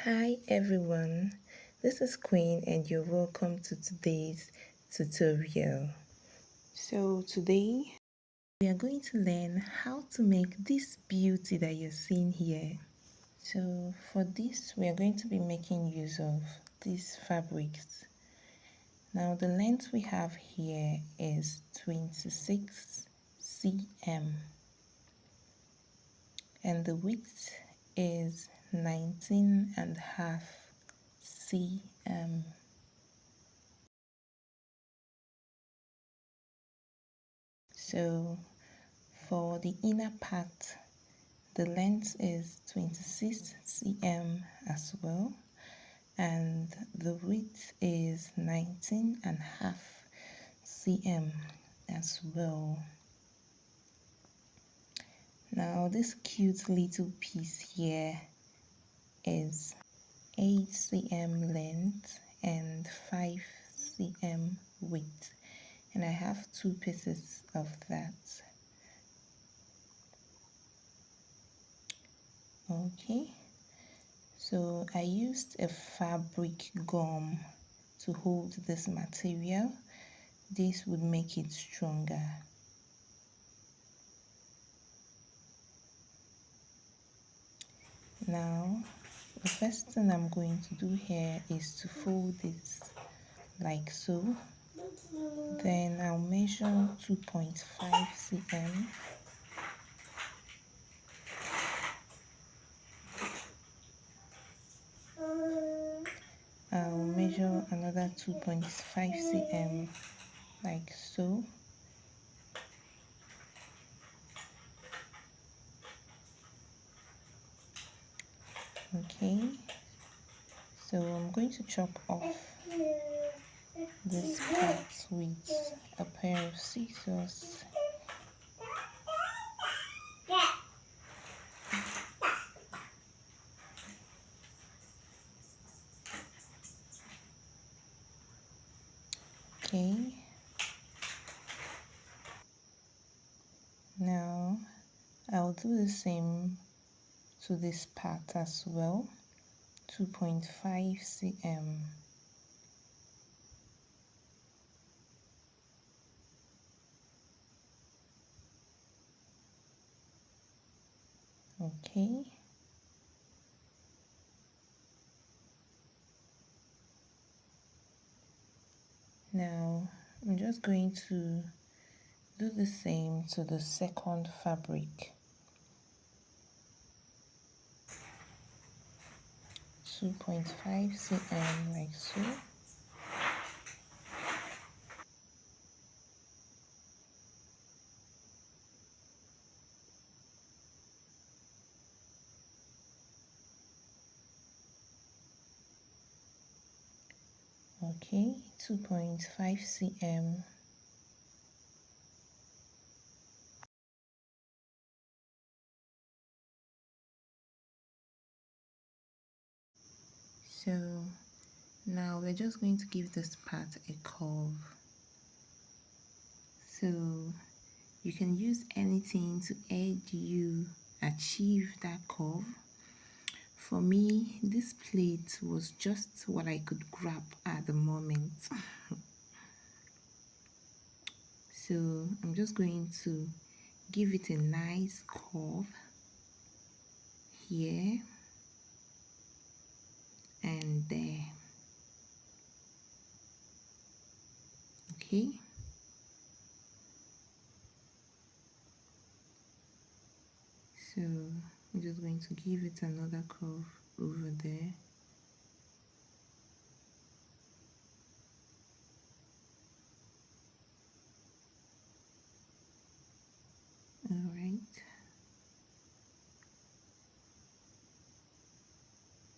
Hi everyone, this is Queen and you're welcome to today's tutorial. So today we are going to learn how to make this beauty that you're seeing here. So for this we are going to be making use of these fabrics. Now the length we have here is 26 cm and the width is 19.5 cm. So for the inner part, the length is 26 cm as well, and the width is 19.5 cm as well. Now this cute little piece here is 8 cm length and 5 cm width, and I have two pieces of that. Okay, so I used a fabric gum to hold this material. This would make it stronger. Now the first thing I'm going to do here is to fold it like so. Then I'll measure 2.5 cm. I'll measure another 2.5 cm like so. Okay, so I'm going to chop off this part with a pair of scissors. Okay, now I'll do the same to this part as well, 2.5 cm. Okay, now I'm just going to do the same to the second fabric. 2.5 cm like so. Okay, 2.5 cm. So now we're just going to give this part a curve. So you can use anything to aid you achieve that curve. For me, this plate was just what I could grab at the moment. So I'm just going to give it a nice curve here and there. Okay. So I'm just going to give it another curve over there. All right.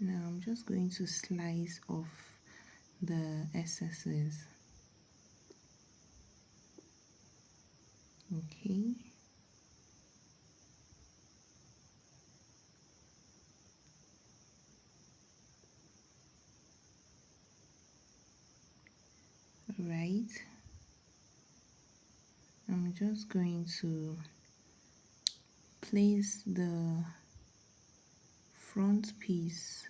Now I'm just going to slice off the excesses. Okay. Right. I'm just going to place the front piece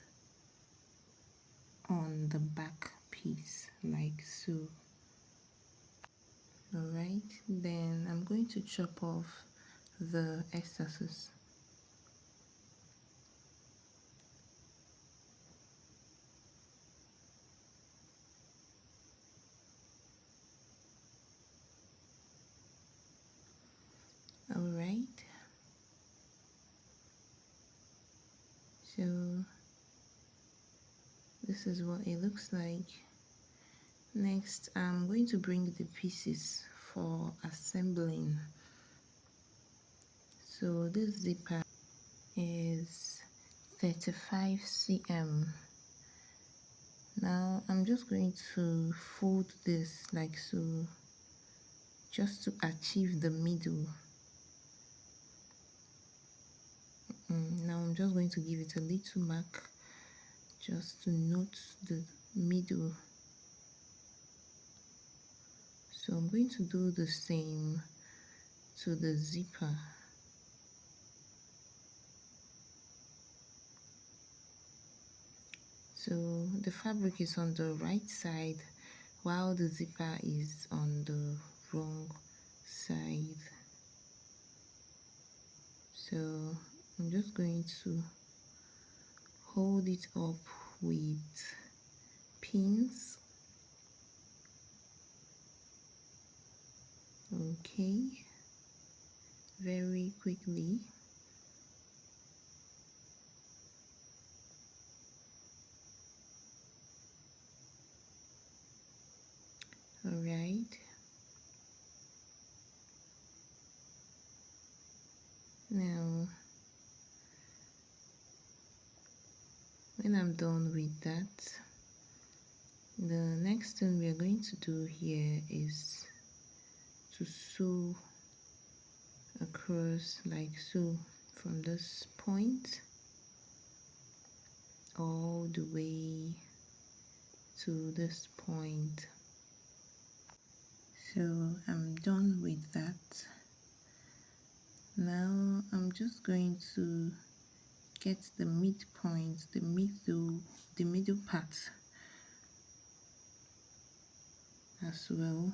on the back piece like so. Alright, then I'm going to chop off the excesses. Alright, so this is what it looks like. Next, I'm going to bring the pieces for assembling. So this zipper is 35 cm. Now I'm just going to fold this like so, just to achieve the middle. Now I'm just going to give it a little mark just to note the middle. So I'm going to do the same to the zipper. So the fabric is on the right side while the zipper is on the wrong side. So I'm just going to hold it up with pins. Okay, very quickly. All right. Now, when I'm done with that, the next thing we are going to do here is to sew across like so from this point all the way to this point. So I'm done with that. Now I'm just going to get the midpoint, the middle part as well.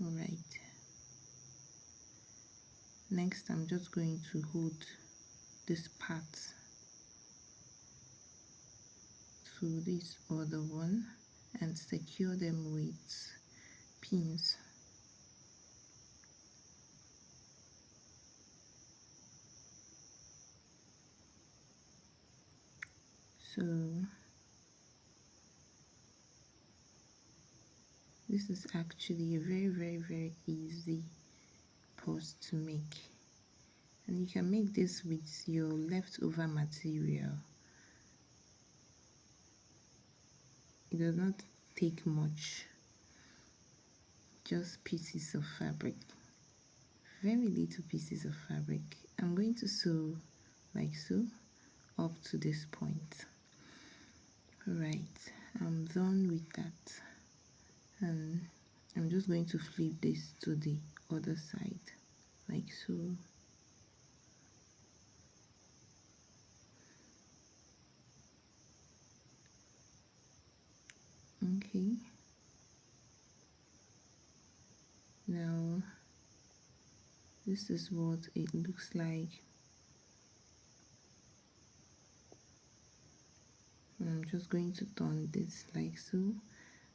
All right. Next, I'm just going to hold this part to this other one and secure them with pins. So this is actually a very easy purse to make, and you can make this with your leftover material. It does not take much, just pieces of fabric, very little pieces of fabric. I'm going to sew like so up to this point. Right, I'm done with that, and I'm just going to flip this to the other side like so. Okay, now this is what it looks like. I'm just going to turn this like so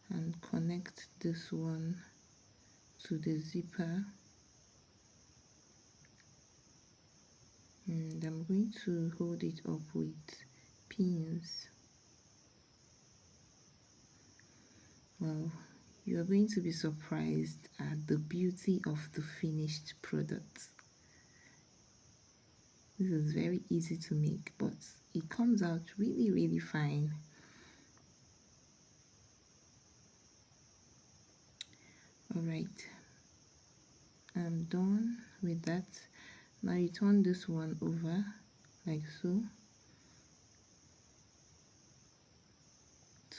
and connect this one to the zipper, and I'm going to hold it up with pins. Well, you are going to be surprised at the beauty of the finished product. This is very easy to make, but it comes out really fine. All right, I'm done with that. Now you turn this one over like so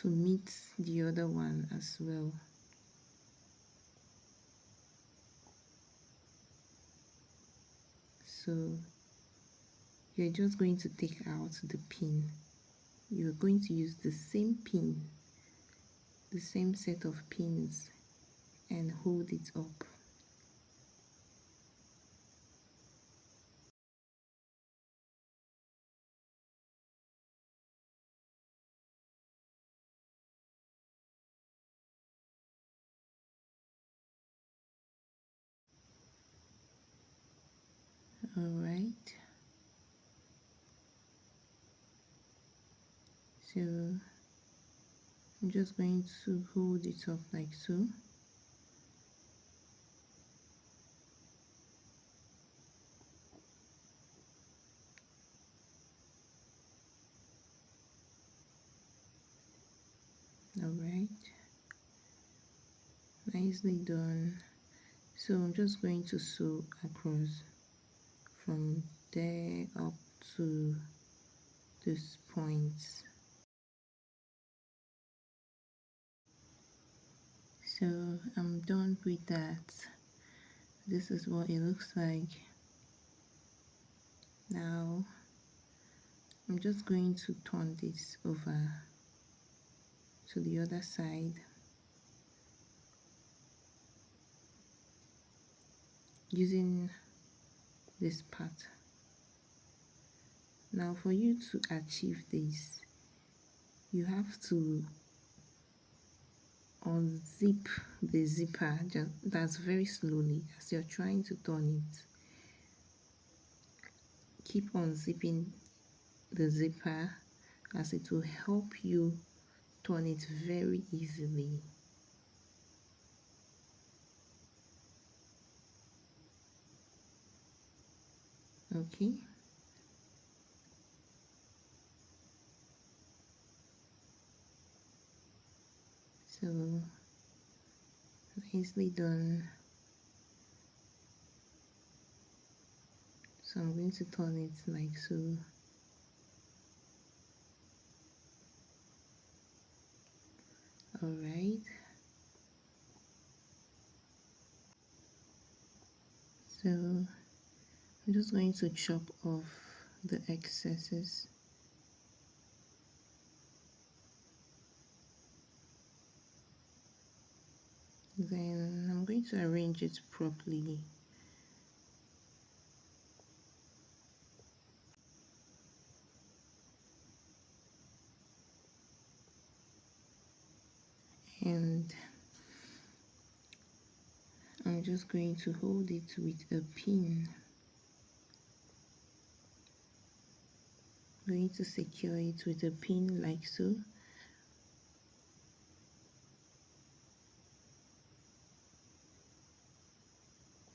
to meet the other one as well. So you're just going to take out the pin. You're going to use the same pin, the same set of pins, and hold it up. Alright, so I'm just going to hold it up like so. Alright, nicely done. So I'm just going to sew across from there up to this point. So I'm done with that. This is what it looks like. Now I'm just going to turn this over to the other side using this part. Now for you to achieve this, you have to unzip the zipper that's very slowly as you're trying to turn it. Keep unzipping the zipper as it will help you turn it very easily. Okay, so nicely done. So I'm going to turn it like so. Alright, so I'm just going to chop off the excesses. Then I'm going to arrange it properly. And I'm just going to hold it with a pin. I'm going to secure it with a pin like so.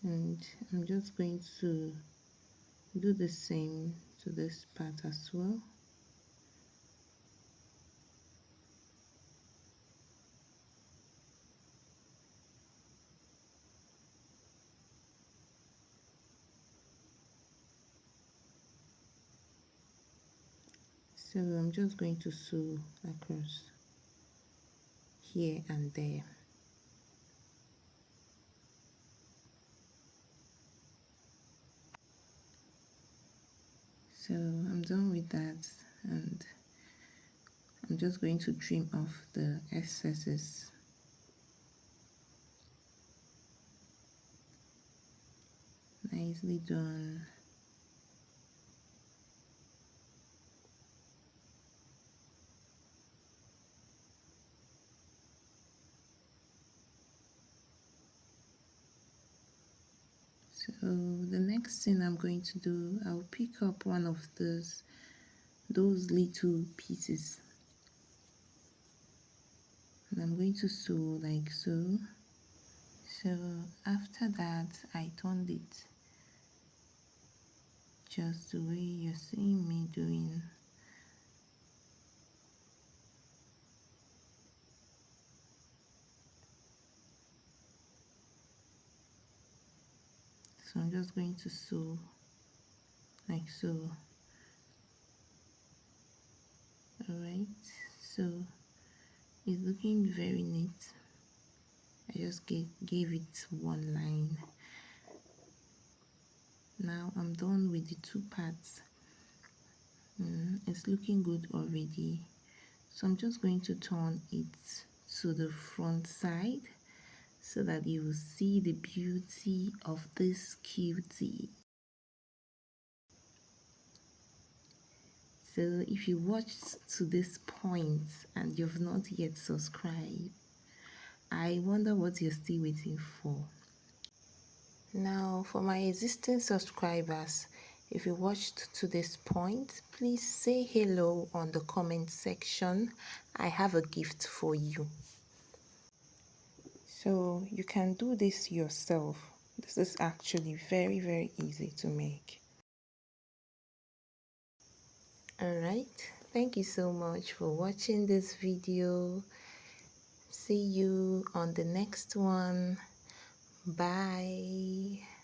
And I'm just going to do the same to this part as well. So I'm just going to sew across here and there. So I'm done with that, and I'm just going to trim off the excesses. Nicely done. So the next thing I'm going to do, I'll pick up one of those little pieces, and I'm going to sew like so. So after that, I turned it just the way you're seeing me doing. So I'm just going to sew like so. Alright, so it's looking very neat. I just gave it one line. Now I'm done with the two parts. It's looking good already. So I'm just going to turn it to the front side so that you will see the beauty of this cutie. So if you watched to this point and you've not yet subscribed, I wonder what you're still waiting for. Now, for my existing subscribers, if you watched to this point, please say hello on the comment section. I have a gift for you. So you can do this yourself. This is actually very, very easy to make. Alright, thank you so much for watching this video. See you on the next one. Bye.